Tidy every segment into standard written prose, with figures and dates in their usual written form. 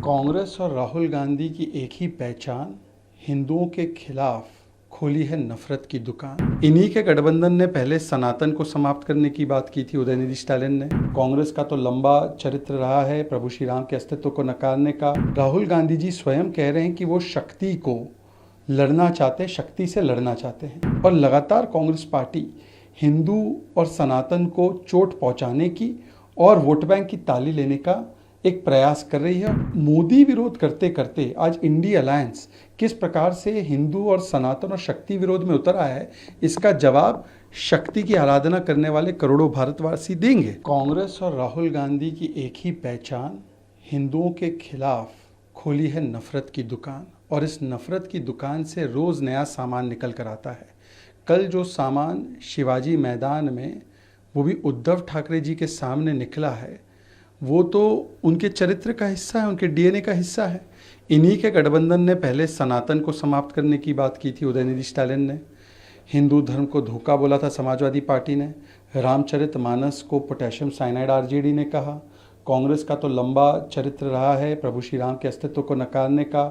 कांग्रेस और राहुल गांधी की एक ही पहचान, हिंदुओं के खिलाफ खोली है नफरत की दुकान। इन्हीं के गठबंधन ने पहले सनातन को समाप्त करने की बात की थी उदयनिधि स्टालिन ने। कांग्रेस का तो लंबा चरित्र रहा है प्रभु श्री राम के अस्तित्व को नकारने का। राहुल गांधी जी स्वयं कह रहे हैं कि वो शक्ति को लड़ना चाहते, शक्ति से लड़ना चाहते हैं, और लगातार कांग्रेस पार्टी हिंदू और सनातन को चोट पहुंचाने की और वोट बैंक की ताली लेने का एक प्रयास कर रही है। मोदी विरोध करते करते आज इंडी अलायंस किस प्रकार से हिंदू और सनातन और शक्ति विरोध में उतर आया है, इसका जवाब शक्ति की आराधना करने वाले करोड़ों भारतवासी देंगे। कांग्रेस और राहुल गांधी की एक ही पहचान, हिंदुओं के खिलाफ खोली है नफरत की दुकान, और इस नफरत की दुकान से रोज नया सामान निकल कर आता है। कल जो सामान शिवाजी मैदान में, वो भी उद्धव ठाकरे जी के सामने निकला है, वो तो उनके चरित्र का हिस्सा है, उनके डीएनए का हिस्सा है। इन्हीं के गठबंधन ने पहले सनातन को समाप्त करने की बात की थी उदयनिधि स्टालिन ने। हिंदू धर्म को धोखा बोला था समाजवादी पार्टी ने। रामचरितमानस को पोटेशियम साइनाइड आरजेडी ने कहा। कांग्रेस का तो लंबा चरित्र रहा है प्रभु श्री राम के अस्तित्व को नकारने का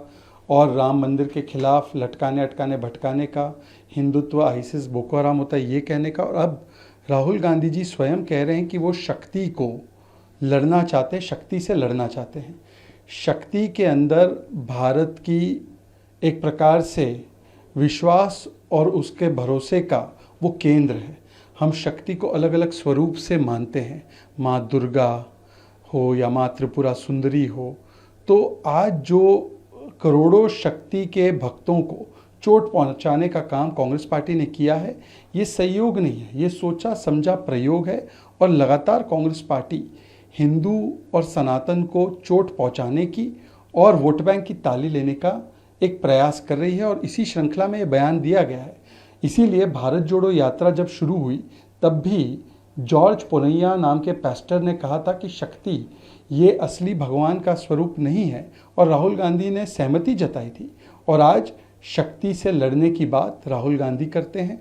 और राम मंदिर के खिलाफ लटकाने अटकाने भटकाने का, हिंदुत्व आईसिस बोको हराम होता है ये कहने का। और अब राहुल गांधी जी स्वयं कह रहे हैं कि वो शक्ति को लड़ना चाहते, शक्ति से लड़ना चाहते हैं। शक्ति के अंदर भारत की एक प्रकार से विश्वास और उसके भरोसे का वो केंद्र है। हम शक्ति को अलग अलग स्वरूप से मानते हैं, माँ दुर्गा हो या माँ त्रिपुरा सुंदरी हो। तो आज जो करोड़ों शक्ति के भक्तों को चोट पहुंचाने का काम कांग्रेस पार्टी ने किया है, ये संयोग नहीं है, ये सोचा समझा प्रयोग है। और लगातार कांग्रेस पार्टी हिंदू और सनातन को चोट पहुंचाने की और वोट बैंक की ताली लेने का एक प्रयास कर रही है, और इसी श्रृंखला में ये बयान दिया गया है। इसीलिए भारत जोड़ो यात्रा जब शुरू हुई तब भी जॉर्ज पोनैया नाम के पास्टर ने कहा था कि शक्ति ये असली भगवान का स्वरूप नहीं है, और राहुल गांधी ने सहमति जताई थी। और आज शक्ति से लड़ने की बात राहुल गांधी करते हैं।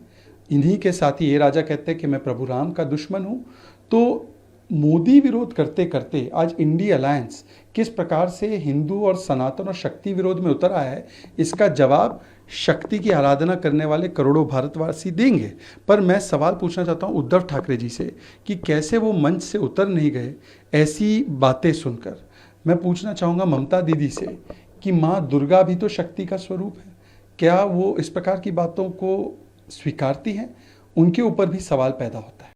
इन्हीं के साथ ही ये राजा कहते हैं कि मैं प्रभु राम का दुश्मन हूँ। तो मोदी विरोध करते करते आज इंडी अलायंस किस प्रकार से हिंदू और सनातन और शक्ति विरोध में उतर आया है, इसका जवाब शक्ति की आराधना करने वाले करोड़ों भारतवासी देंगे। पर मैं सवाल पूछना चाहता हूं उद्धव ठाकरे जी से कि कैसे वो मंच से उतर नहीं गए ऐसी बातें सुनकर। मैं पूछना चाहूँगा ममता दीदी से कि माँ दुर्गा भी तो शक्ति का स्वरूप है, क्या वो इस प्रकार की बातों को स्वीकारती हैं? उनके ऊपर भी सवाल पैदा होता है।